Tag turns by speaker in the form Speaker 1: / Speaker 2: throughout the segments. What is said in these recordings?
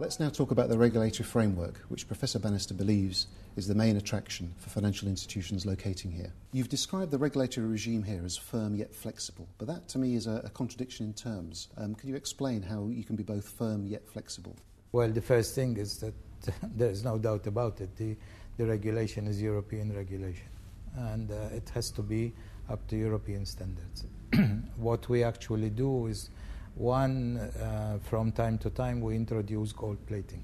Speaker 1: Let's now talk about the regulatory framework, which Professor Bannister believes is the main attraction for financial institutions locating here. You've described the regulatory regime here as firm yet flexible, but that to me is a contradiction in terms. Could you explain how you can be both firm yet flexible?
Speaker 2: Well, the first thing is that there's no doubt about it. The regulation is European regulation, and it has to be up to European standards. What we actually do is, from time to time, we introduce gold plating.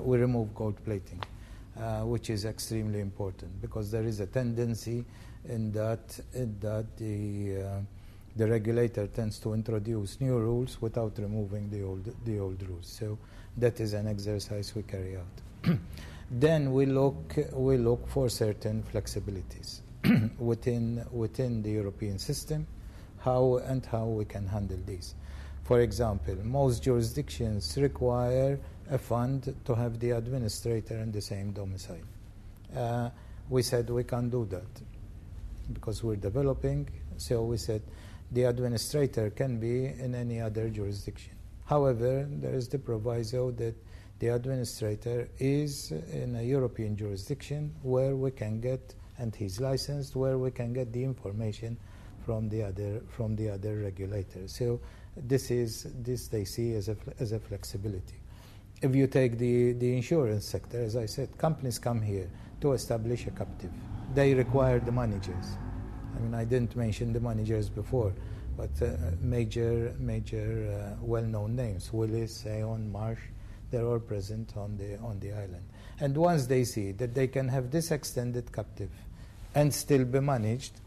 Speaker 2: We remove gold plating, which is extremely important because there is a tendency in that the regulator tends to introduce new rules without removing the old rules. So that is an exercise we carry out. Then we look for certain flexibilities within the European system, how we can handle these. For example, most jurisdictions require a fund to have the administrator in the same domicile. We said we can't do that because we're developing, so we said the administrator can be in any other jurisdiction. However, there is the proviso that the administrator is in a European jurisdiction where we can get, and he's licensed, where we can get the information from the other regulator. So this they see as a flexibility. If you take the insurance sector, as I said, companies come here to establish a captive. They require the managers. I mean, I didn't mention the managers before, but major well-known names, Willis, Aon, Marsh, they're all present on the island. And once they see that they can have this extended captive and still be managed,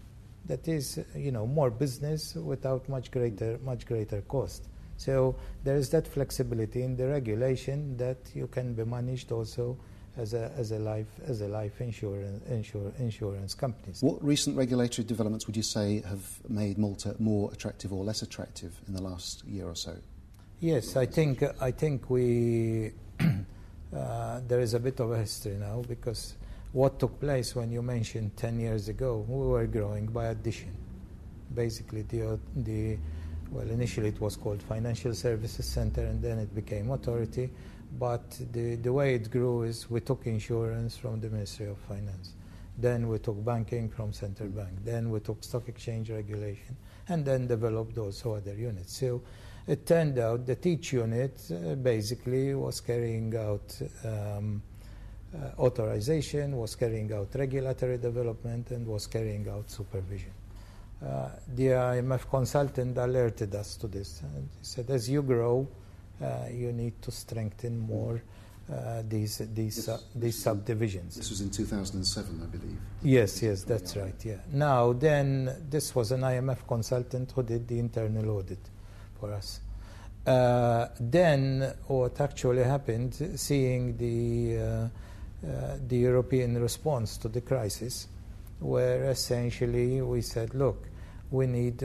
Speaker 2: that is, more business without much greater cost. So there is that flexibility in the regulation that you can be managed also as a life insurance companies.
Speaker 1: What recent regulatory developments would you say have made Malta more attractive or less attractive in the last year or so?
Speaker 2: Yes, I think we there is a bit of a history now, because what took place when you mentioned 10 years ago, we were growing by addition. Basically, initially it was called Financial Services Center, and then it became Authority. But the way it grew is we took insurance from the Ministry of Finance. Then we took banking from Central Bank. Then we took stock exchange regulation, and then developed also other units. So it turned out that each unit basically was carrying out authorization, was carrying out regulatory development, and was carrying out supervision. The IMF consultant alerted us to this, and he said, as you grow, you need to strengthen more these subdivisions.
Speaker 1: This was in 2007, I believe.
Speaker 2: Yes, that's right, yeah. Now, then, this was an IMF consultant who did the internal audit for us. Then, what actually happened, seeing the European response to the crisis, where essentially we said, look, we need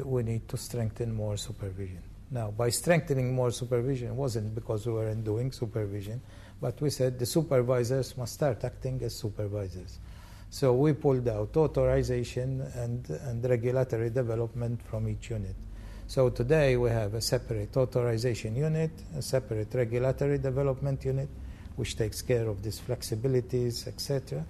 Speaker 2: to strengthen more supervision. Now, by strengthening more supervision, it wasn't because we weren't doing supervision, but we said the supervisors must start acting as supervisors. So we pulled out authorization and regulatory development from each unit. So today we have a separate authorization unit, a separate regulatory development unit, which takes care of these flexibilities, etc.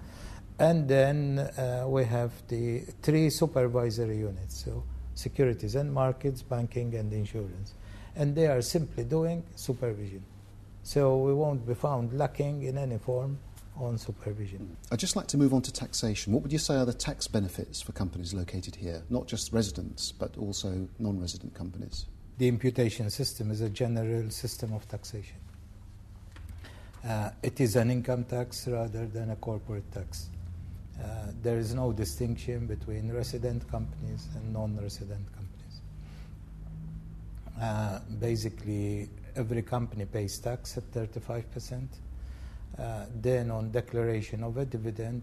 Speaker 2: And then we have the 3 supervisory units, so securities and markets, banking and insurance. And they are simply doing supervision. So we won't be found lacking in any form on supervision.
Speaker 1: I'd just like to move on to taxation. What would you say are the tax benefits for companies located here, not just residents, but also non-resident companies?
Speaker 2: The imputation system is a general system of taxation. It is an income tax rather than a corporate tax. There is no distinction between resident companies and non-resident companies. Basically, every company pays tax at 35%. Then on declaration of a dividend,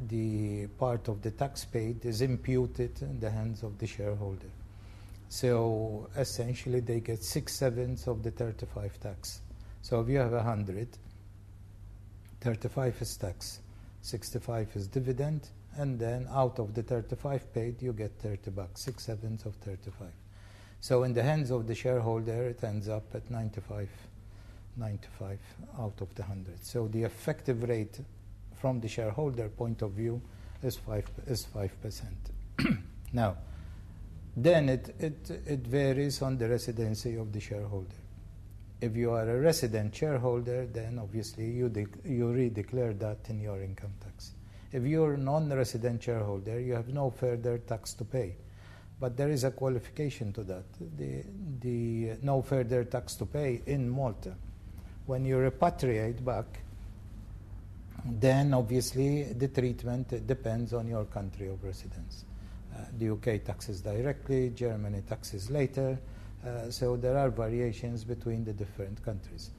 Speaker 2: the part of the tax paid is imputed in the hands of the shareholder. So essentially they get 6/7 of the 35 tax. So if you have 100, 35 is tax, 65 is dividend, and then out of the 35 paid, you get 30 bucks, 6/7 of 35. So in the hands of the shareholder, it ends up at 95 95 out of the 100. So the effective rate from the shareholder point of view is 5%. Now, then it varies on the residency of the shareholder. If you are a resident shareholder, then obviously you redeclare that in your income tax. If you're a non-resident shareholder, you have no further tax to pay. But there is a qualification to that, the no further tax to pay in Malta. When you repatriate back, then obviously the treatment depends on your country of residence. The UK taxes directly, Germany taxes later, so there are variations between the different countries.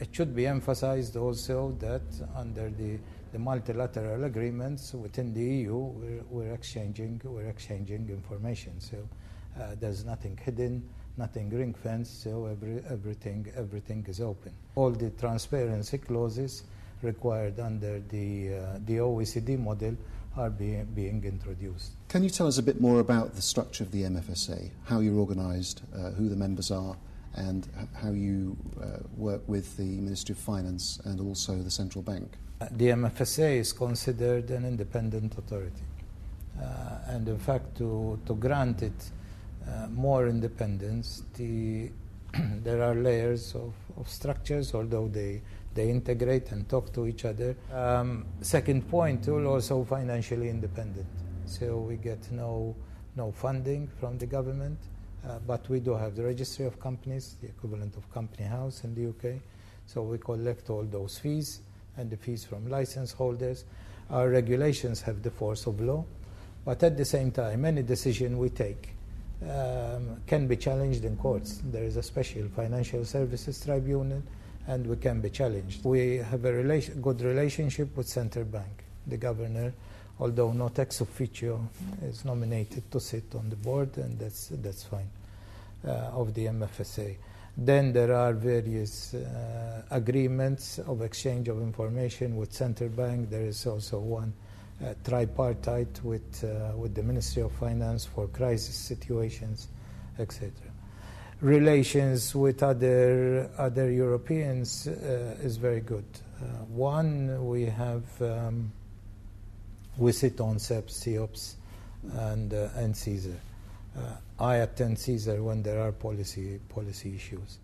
Speaker 2: It should be emphasized also that under the multilateral agreements within the EU, we're exchanging information. So there's nothing hidden, nothing ring-fenced, so everything is open. All the transparency clauses required under the OECD model are being introduced.
Speaker 1: Can you tell us a bit more about the structure of the MFSA, how you're organised, who the members are, and how you work with the Ministry of Finance and also the Central Bank?
Speaker 2: The MFSA is considered an independent authority. And in fact, to grant it more independence, there are layers of structures, although they integrate and talk to each other. Second point, we're also financially independent. So we get no funding from the government, but we do have the registry of companies, the equivalent of Company House in the UK. So we collect all those fees and the fees from license holders. Our regulations have the force of law, but at the same time, any decision we take can be challenged in courts. There is a special financial services tribunal, and we can be challenged. We have a good relationship with Central Bank. The governor, although not ex officio, is nominated to sit on the board, and that's fine, of the MFSA. Then there are various agreements of exchange of information with Central Bank. There is also one tripartite with the Ministry of Finance for crisis situations, etc. Relations with other Europeans is very good. One, we sit on CEPS, CEOPS, and CSER. I attend CSER when there are policy issues.